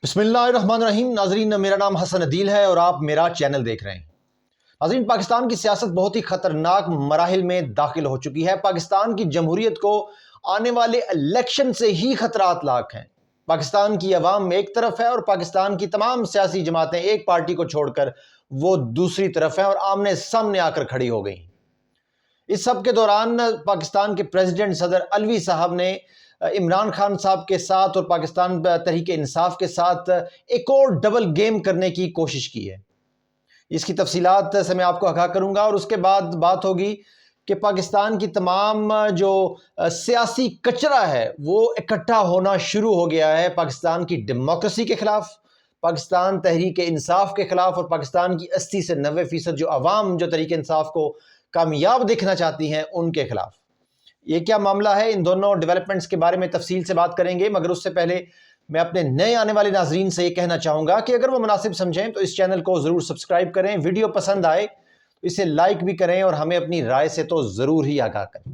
بسم اللہ الرحمن الرحیم۔ ناظرین، میرا نام حسن عدیل ہے اور آپ میرا چینل دیکھ رہے ہیں۔ ناظرین، پاکستان کی سیاست بہت ہی خطرناک مراحل میں داخل ہو چکی ہے۔ پاکستان کی جمہوریت کو آنے والے الیکشن سے ہی خطرات لاحق ہیں۔ پاکستان کی عوام ایک طرف ہے اور پاکستان کی تمام سیاسی جماعتیں ایک پارٹی کو چھوڑ کر وہ دوسری طرف ہیں اور آمنے سامنے آ کر کھڑی ہو گئی ہیں۔ اس سب کے دوران پاکستان کے پریزیڈنٹ صدر الوی صاحب نے عمران خان صاحب کے ساتھ اور پاکستان تحریک انصاف کے ساتھ ایک اور ڈبل گیم کرنے کی کوشش کی ہے۔ اس کی تفصیلات سے میں آپ کو آگاہ کروں گا اور اس کے بعد بات ہوگی کہ پاکستان کی تمام جو سیاسی کچرا ہے وہ اکٹھا ہونا شروع ہو گیا ہے پاکستان کی ڈیموکریسی کے خلاف، پاکستان تحریک انصاف کے خلاف اور پاکستان کی 80 سے 90% جو عوام جو تحریک انصاف کو کامیاب دیکھنا چاہتی ہیں ان کے خلاف۔ یہ کیا معاملہ ہے، ان دونوں ڈیولپمنٹس کے بارے میں تفصیل سے بات کریں گے، مگر اس سے پہلے میں اپنے نئے آنے والے ناظرین سے یہ کہنا چاہوں گا کہ اگر وہ مناسب سمجھیں تو اس چینل کو ضرور سبسکرائب کریں، ویڈیو پسند آئے تو اسے لائک بھی کریں اور ہمیں اپنی رائے سے تو ضرور ہی آگاہ کریں۔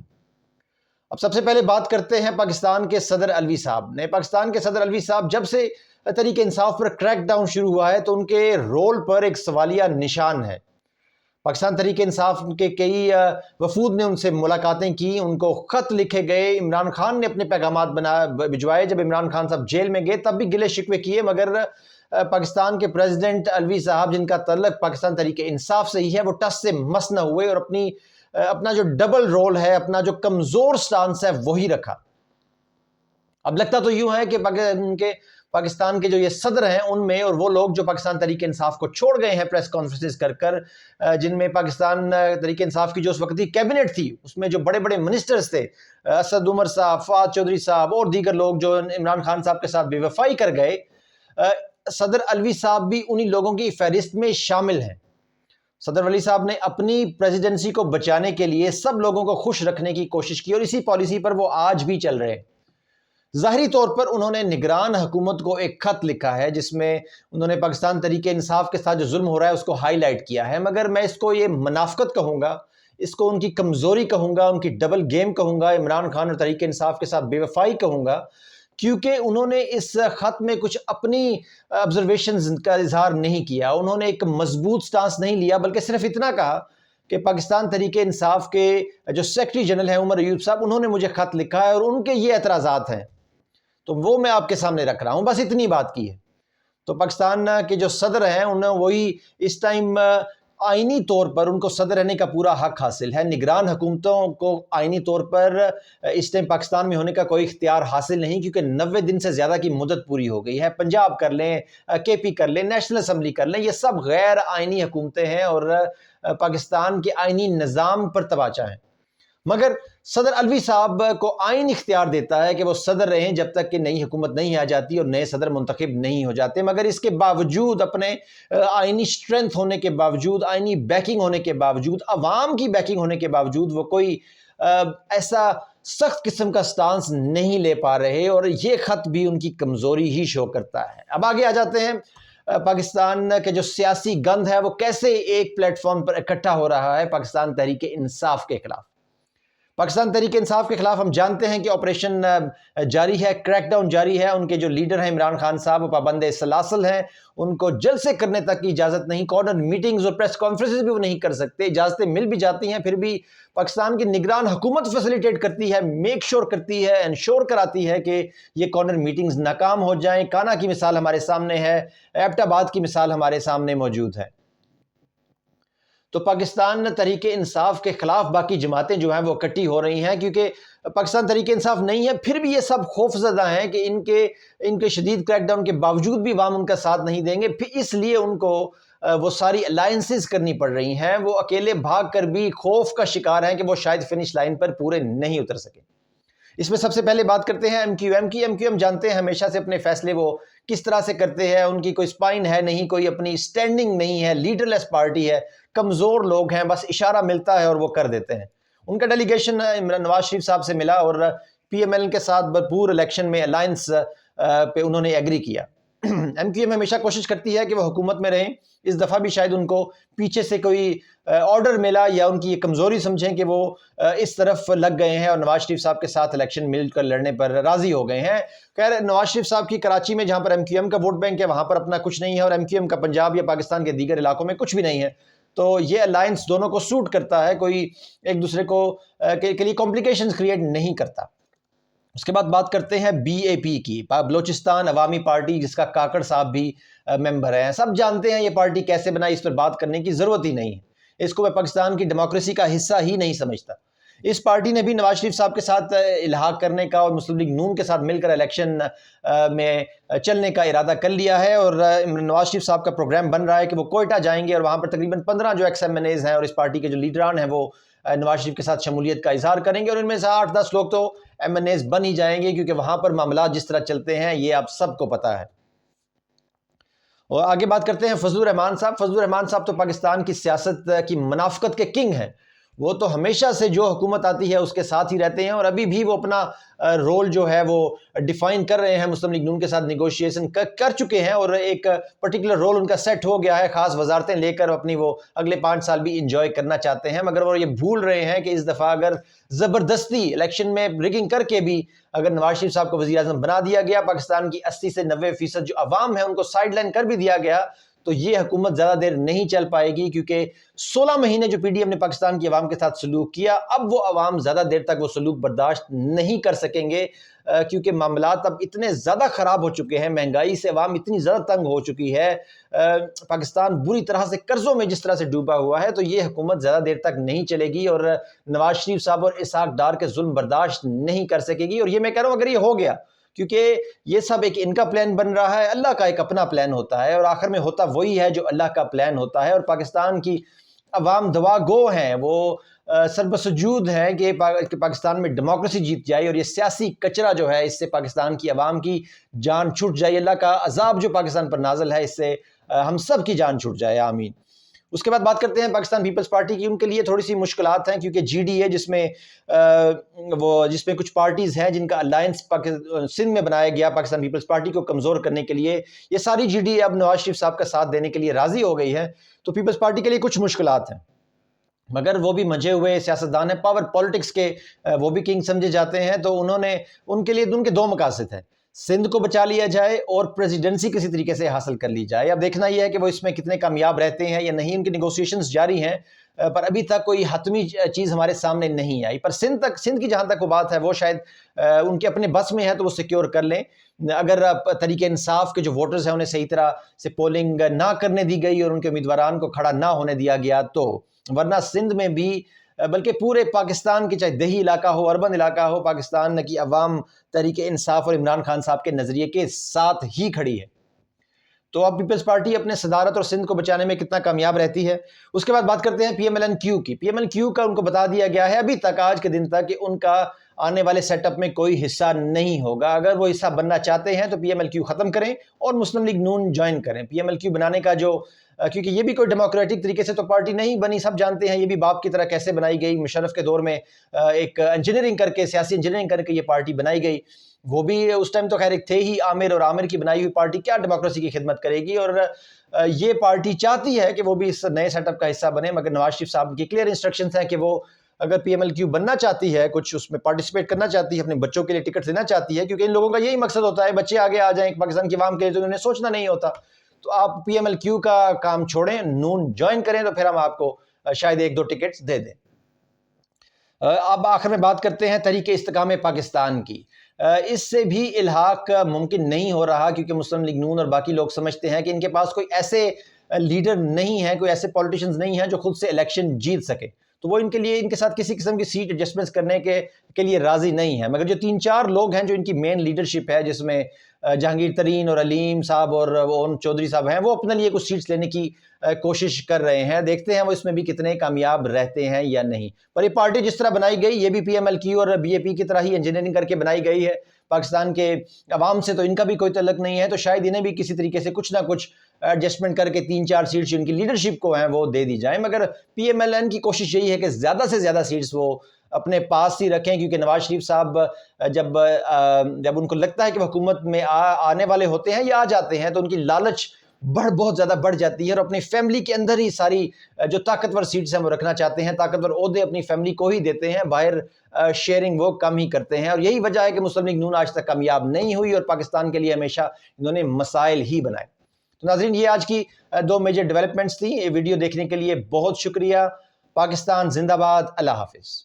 اب سب سے پہلے بات کرتے ہیں پاکستان کے صدر الوی صاحب نے۔ پاکستان کے صدر الوی صاحب جب سے تحریک انصاف پر کریک ڈاؤن شروع ہوا ہے تو ان کے رول پر ایک سوالیہ نشان ہے۔ پاکستان تحریک انصاف کے کئی وفود نے ان سے ملاقاتیں کی، ان کو خط لکھے گئے، عمران خان نے اپنے پیغامات بھجوائے۔ جب عمران خان صاحب جیل میں گئے تب بھی گلے شکوے کیے، مگر پاکستان کے پریزیڈنٹ الوی صاحب جن کا تعلق پاکستان تحریک انصاف سے ہی ہے وہ ٹس سے مس نہ ہوئے اور اپنا جو ڈبل رول ہے، اپنا جو کمزور سٹانس ہے وہی رکھا۔ اب لگتا تو یوں ہے کہ پاکستان کے جو یہ صدر ہیں ان میں اور وہ لوگ جو پاکستان تحریک انصاف کو چھوڑ گئے ہیں پریس کانفرنسز کر جن میں پاکستان تحریک انصاف کی جو اس وقت کی کیبنٹ تھی اس میں جو بڑے بڑے منسٹرز تھے، اسد عمر صاحب، فواد چودھری صاحب اور دیگر لوگ جو عمران خان صاحب کے ساتھ بے وفائی کر گئے، صدر الوی صاحب بھی انہی لوگوں کی فہرست میں شامل ہیں۔ صدر الوی صاحب نے اپنی پریزیڈنسی کو بچانے کے لیے سب لوگوں کو خوش رکھنے کی کوشش کی اور اسی پالیسی پر وہ آج بھی چل رہے ہیں۔ ظاہری طور پر انہوں نے نگران حکومت کو ایک خط لکھا ہے جس میں انہوں نے پاکستان تحریک انصاف کے ساتھ جو ظلم ہو رہا ہے اس کو ہائی لائٹ کیا ہے، مگر میں اس کو یہ منافقت کہوں گا، اس کو ان کی کمزوری کہوں گا، ان کی ڈبل گیم کہوں گا، عمران خان اور تحریک انصاف کے ساتھ بے وفائی کہوں گا، کیونکہ انہوں نے اس خط میں کچھ اپنی آبزرویشنز کا اظہار نہیں کیا، انہوں نے ایک مضبوط سٹانس نہیں لیا، بلکہ صرف اتنا کہا کہ پاکستان تحریک انصاف کے جو سیکرٹری جنرل ہیں عمر ایوب صاحب، انہوں نے مجھے خط لکھا ہے اور ان کے یہ اعتراضات ہیں تو وہ میں آپ کے سامنے رکھ رہا ہوں، بس اتنی بات کی ہے۔ تو پاکستان کے جو صدر ہیں انہیں وہی اس ٹائم آئینی طور پر ان کو صدر رہنے کا پورا حق حاصل ہے، نگران حکومتوں کو آئینی طور پر اس ٹائم پاکستان میں ہونے کا کوئی اختیار حاصل نہیں، کیونکہ 90 دن سے زیادہ کی مدت پوری ہو گئی ہے۔ پنجاب کر لیں، کے پی کر لیں، نیشنل اسمبلی کر لیں، یہ سب غیر آئینی حکومتیں ہیں اور پاکستان کے آئینی نظام پر تباچا ہیں، مگر صدر الوی صاحب کو آئین اختیار دیتا ہے کہ وہ صدر رہیں جب تک کہ نئی حکومت نہیں آ جاتی اور نئے صدر منتخب نہیں ہو جاتے، مگر اس کے باوجود اپنے آئینی سٹرینتھ ہونے کے باوجود، آئینی بیکنگ ہونے کے باوجود، عوام کی بیکنگ ہونے کے باوجود وہ کوئی ایسا سخت قسم کا سٹانس نہیں لے پا رہے اور یہ خط بھی ان کی کمزوری ہی شو کرتا ہے۔ اب آگے آ جاتے ہیں، پاکستان کے جو سیاسی گند ہے وہ کیسے ایک پلیٹ فارم پر اکٹھا ہو رہا ہے پاکستان تحریک انصاف کے خلاف۔ پاکستان تحریک انصاف کے خلاف ہم جانتے ہیں کہ آپریشن جاری ہے، کریک ڈاؤن جاری ہے، ان کے جو لیڈر ہیں عمران خان صاحب وہ پابند سلاسل ہیں، ان کو جلسے کرنے تک کی اجازت نہیں، کارنر میٹنگز اور پریس کانفرنسز بھی وہ نہیں کر سکتے، اجازتیں مل بھی جاتی ہیں پھر بھی پاکستان کی نگران حکومت فیسیلیٹیٹ کرتی ہے، میک شور کرتی ہے، انشور کراتی ہے کہ یہ کارنر میٹنگز ناکام ہو جائیں۔ کانا کی مثال ہمارے سامنے ہے، ایبٹ آباد کی مثال ہمارے سامنے موجود ہے۔ تو پاکستان تحریک انصاف کے خلاف باقی جماعتیں جو ہیں وہ اکٹھی ہو رہی ہیں، کیونکہ پاکستان تحریک انصاف نہیں ہے، پھر بھی یہ سب خوف زدہ ہیں کہ ان کے شدید کریک ڈاؤن کے باوجود بھی عوام ان کا ساتھ نہیں دیں گے، پھر اس لیے ان کو وہ ساری الائنسز کرنی پڑ رہی ہیں، وہ اکیلے بھاگ کر بھی خوف کا شکار ہیں کہ وہ شاید فنش لائن پر پورے نہیں اتر سکیں۔ اس میں سب سے پہلے بات کرتے ہیں ایم کیو ایم جانتے ہیں ہمیشہ سے اپنے فیصلے وہ کس طرح سے کرتے ہیں، ان کی کوئی سپائن ہے نہیں، کوئی اپنی سٹینڈنگ نہیں ہے، لیڈر لیس پارٹی ہے، کمزور لوگ ہیں، بس اشارہ ملتا ہے اور وہ کر دیتے ہیں۔ ان کا ڈیلیگیشن نواز شریف صاحب سے ملا اور پی ایم ایل کے ساتھ بھرپور الیکشن میں الائنس پہ انہوں نے ایگری کیا۔ ایم کیو ایم ہمیشہ کوشش کرتی ہے کہ وہ حکومت میں رہیں. اس دفعہ بھی شاید ان کو پیچھے سے کوئی آرڈر ملا یا ان کی یہ کمزوری سمجھیں کہ وہ اس طرف لگ گئے ہیں اور نواز شریف صاحب کے ساتھ الیکشن مل کر لڑنے پر راضی ہو گئے ہیں. خیر نواز شریف صاحب کی کراچی میں جہاں پر ایم کیو ایم کا ووٹ بینک ہے وہاں پر اپنا کچھ نہیں ہے، اور ایم کیو ایم کا پنجاب یا پاکستان کے دیگر علاقوں میں کچھ بھی نہیں ہے. تو یہ الائنس دونوں کو سوٹ کرتا ہے، کوئی ایک دوسرے کو کے لیے کمپلیکیشنز کریٹ نہیں کرتا. اس کے بعد بات کرتے ہیں بی اے پی کی، بلوچستان عوامی پارٹی، جس کا کاکڑ صاحب بھی ممبر ہیں. سب جانتے ہیں یہ پارٹی کیسے بنائی، اس پر بات کرنے کی ضرورت ہی نہیں ہے. اس کو میں پاکستان کی ڈیموکریسی کا حصہ ہی نہیں سمجھتا. اس پارٹی نے بھی نواز شریف صاحب کے ساتھ الحاق کرنے کا اور مسلم لیگ نون کے ساتھ مل کر الیکشن میں چلنے کا ارادہ کر لیا ہے، اور نواز شریف صاحب کا پروگرام بن رہا ہے کہ وہ کوئٹہ جائیں گے اور وہاں پر تقریباً 15 جو ایکس ایم این ایز ہیں اور اس پارٹی کے جو لیڈران ہیں وہ نواز شریف کے ساتھ شمولیت کا اظہار کریں گے، اور ان میں سے 8-10 لوگ تو ایم این ایز بن ہی جائیں گے، کیونکہ وہاں پر معاملات جس طرح چلتے ہیں یہ آپ سب کو پتہ ہے. اور آگے بات کرتے ہیں فضل الرحمان صاحب. فضل الرحمان صاحب تو پاکستان کی سیاست کی منافقت کے کنگ ہیں. وہ تو ہمیشہ سے جو حکومت آتی ہے اس کے ساتھ ہی رہتے ہیں، اور ابھی بھی وہ اپنا رول جو ہے وہ ڈیفائن کر رہے ہیں. مسلم لیگ نون کے ساتھ نیگوشیشن کر چکے ہیں اور ایک پرٹیکولر رول ان کا سیٹ ہو گیا ہے، خاص وزارتیں لے کر اپنی وہ اگلے 5 سال بھی انجوائے کرنا چاہتے ہیں. مگر وہ یہ بھول رہے ہیں کہ اس دفعہ اگر زبردستی الیکشن میں ریگنگ کر کے بھی اگر نواز شریف صاحب کو وزیر اعظم بنا دیا گیا، پاکستان کی 80 سے 90% جو عوام ہے ان کو سائیڈ لائن کر بھی دیا گیا، تو یہ حکومت زیادہ دیر نہیں چل پائے گی. کیونکہ 16 مہینے جو پی ڈی ایم نے پاکستان کی عوام کے ساتھ سلوک کیا، اب وہ عوام زیادہ دیر تک وہ سلوک برداشت نہیں کر سکیں گے، کیونکہ معاملات اب اتنے زیادہ خراب ہو چکے ہیں، مہنگائی سے عوام اتنی زیادہ تنگ ہو چکی ہے، پاکستان بری طرح سے قرضوں میں جس طرح سے ڈوبا ہوا ہے. تو یہ حکومت زیادہ دیر تک نہیں چلے گی اور نواز شریف صاحب اور اسحاق ڈار کے ظلم برداشت نہیں کر سکے گی. اور یہ میں کہہ رہا ہوں اگر یہ ہو گیا، کیونکہ یہ سب ایک ان کا پلان بن رہا ہے، اللہ کا ایک اپنا پلان ہوتا ہے، اور آخر میں ہوتا وہی ہے جو اللہ کا پلان ہوتا ہے. اور پاکستان کی عوام دعا گو ہیں، وہ سربسجود ہیں کہ پاکستان میں ڈیموکریسی جیت جائے اور یہ سیاسی کچرا جو ہے اس سے پاکستان کی عوام کی جان چھوٹ جائے. اللہ کا عذاب جو پاکستان پر نازل ہے اس سے ہم سب کی جان چھوٹ جائے، آمین. اس کے بعد بات کرتے ہیں پاکستان پیپلز پارٹی کی. ان کے لیے تھوڑی سی مشکلات ہیں، کیونکہ جی ڈی ہے جس میں کچھ پارٹیز ہیں جن کا الائنس سندھ میں بنایا گیا پاکستان پیپلز پارٹی کو کمزور کرنے کے لیے. یہ ساری جی ڈی اب نواز شریف صاحب کا ساتھ دینے کے لیے راضی ہو گئی ہے. تو پیپلز پارٹی کے لیے کچھ مشکلات ہیں، مگر وہ بھی منجھے ہوئے سیاستدان ہیں، پاور پولیٹکس کے وہ بھی کنگ سمجھے جاتے ہیں. تو ان کے لیے ان کے 2 مقاصد ہیں، سندھ کو بچا لیا جائے اور پریزیڈنسی کسی طریقے سے حاصل کر لی جائے. اب دیکھنا یہ ہے کہ وہ اس میں کتنے کامیاب رہتے ہیں یا نہیں. ان کی نیگوسیشنز جاری ہیں، پر ابھی تک کوئی حتمی چیز ہمارے سامنے نہیں آئی. پر سندھ کی جہاں تک وہ بات ہے وہ شاید ان کے اپنے بس میں ہے تو وہ سیکیور کر لیں، اگر طریق انصاف کے جو ووٹرز ہیں انہیں صحیح طرح سے پولنگ نہ کرنے دی گئی اور ان کے امیدواران کو کھڑا نہ ہونے دیا گیا تو. ورنہ سندھ میں بھی بلکہ پورے پاکستان کے چاہے دیہی علاقہ ہو اربن علاقہ ہو، پاکستان کی عوام تحریک انصاف اور عمران خان صاحب کے نظریے کے ساتھ ہی کھڑی ہے. تو اب پیپلز پارٹی اپنے صدارت اور سندھ کو بچانے میں کتنا کامیاب رہتی ہے. اس کے بعد بات کرتے ہیں P M L N Q کی. پی ایم ایل کیو کا ان کو بتا دیا گیا ہے ابھی تک آج کے دن تک کہ ان کا آنے والے سیٹ اپ میں کوئی حصہ نہیں ہوگا. اگر وہ حصہ بننا چاہتے ہیں تو پی ایم ایل کیو ختم کریں اور مسلم لیگ نون جوائن کریں. پی ایم ایل کیو بنانے کا کیونکہ یہ بھی کوئی ڈیموکریٹک طریقے سے تو پارٹی نہیں بنی، سب جانتے ہیں یہ بھی باپ کی طرح کیسے بنائی گئی. مشرف کے دور میں ایک انجینئرنگ کر کے، سیاسی انجینئرنگ کر کے یہ پارٹی بنائی گئی. وہ بھی اس ٹائم تو خیر ایک تھے ہی عامر، اور عامر کی بنائی ہوئی پارٹی کیا ڈیموکریسی کی خدمت کرے گی. اور یہ پارٹی چاہتی ہے کہ وہ بھی اس نئے سیٹ اپ کا حصہ بنے، مگر نواز شریف صاحب کی کلیئر انسٹرکشنز ہیں کہ وہ اگر پی ایم ایل کیو بننا چاہتی ہے، کچھ اس میں پارٹیسپیٹ کرنا چاہتی ہے، اپنے بچوں کے لیے ٹکٹ دینا چاہتی ہے، کیونکہ ان لوگوں کا یہی مقصد ہوتا ہے بچے آگے آ جائیں پاکستان کی عوام کے لیے، تو انہیں سوچنا نہیں ہوتا. تو آپ پی ایم ایل کیو کا کام چھوڑیں، نون جوائن کریں تو پھر ہم آپ کو شاید 1-2 ٹکٹس دے دیں. اب آخر میں بات کرتے ہیں تحریک استحکام پاکستان کی. اس سے بھی الحاق ممکن نہیں ہو رہا، کیونکہ مسلم لیگ نون اور باقی لوگ سمجھتے ہیں کہ ان کے پاس کوئی ایسے لیڈر نہیں ہے، کوئی ایسے پولیٹیشنز نہیں ہیں جو خود سے الیکشن جیت سکے. تو وہ ان کے ساتھ کسی قسم کی سیٹ ایڈجسٹمنٹس کرنے کے لیے راضی نہیں ہے. مگر جو 3-4 لوگ ہیں جو ان کی مین لیڈرشپ ہے، جس میں جہانگیر ترین اور علیم صاحب اور اون چودھری صاحب ہیں، وہ اپنے لیے کچھ سیٹس لینے کی کوشش کر رہے ہیں. دیکھتے ہیں وہ اس میں بھی کتنے کامیاب رہتے ہیں یا نہیں. پر یہ پارٹی جس طرح بنائی گئی، یہ بھی پی ایم ایل کیو اور بی اے پی کی طرح ہی انجینئرنگ کر کے بنائی گئی ہے. پاکستان کے عوام سے تو ان کا بھی کوئی تعلق نہیں ہے، تو شاید انہیں بھی کسی طریقے سے کچھ نہ کچھ ایڈجسٹمنٹ کر کے 3-4 سیٹس ان کی لیڈرشپ کو ہیں وہ دے دی جائیں. مگر پی ایم ایل این کی کوشش یہی ہے کہ زیادہ سے زیادہ سیٹس وہ اپنے پاس ہی رکھیں، کیونکہ نواز شریف صاحب جب ان کو لگتا ہے کہ وہ حکومت میں آنے والے ہوتے ہیں یا آ جاتے ہیں تو ان کی لالچ بہت زیادہ بڑھ جاتی ہے، اور اپنی فیملی کے اندر ہی ساری جو طاقتور سیٹس ہیں وہ رکھنا چاہتے ہیں، طاقتور عہدے اپنی فیملی کو ہی دیتے ہیں، باہر شیئرنگ وہ کم ہی کرتے ہیں، اور یہی وجہ ہے کہ مسلم لیگ نون آج تک کامیاب نہیں ہوئی اور پاکستان کے لیے ہمیشہ انہوں نے مسائل ہی بنائے۔ تو ناظرین، یہ آج کی 2 میجر ڈیولپمنٹس تھیں۔ یہ ویڈیو دیکھنے کے لیے بہت شکریہ۔ پاکستان زندہ باد، اللہ حافظ۔